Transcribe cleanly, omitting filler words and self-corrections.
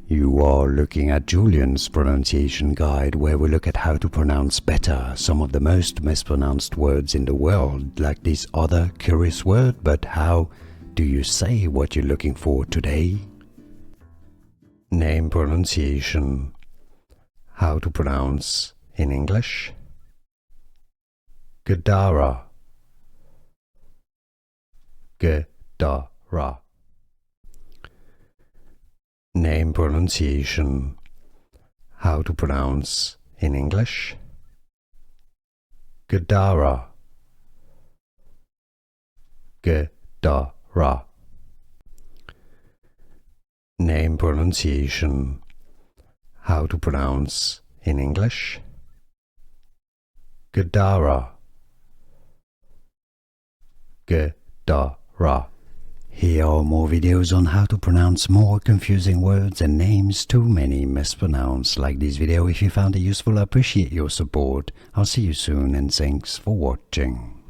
You are looking at Julian's pronunciation guide, where we look at how to pronounce better some of the most mispronounced words in the world, like this other curious word. But how do you say what you're looking for today? Name pronunciation. How to pronounce in English. Gedara. Gedara. Name pronunciation. How to pronounce in English. Gedara. Gedara. Name pronunciation. How to pronounce in English. Gedara. Gedara. Here are more videos on how to pronounce more confusing words and names too many mispronounced. Like this video if you found it useful. I appreciate your support. I'll see you soon and thanks for watching.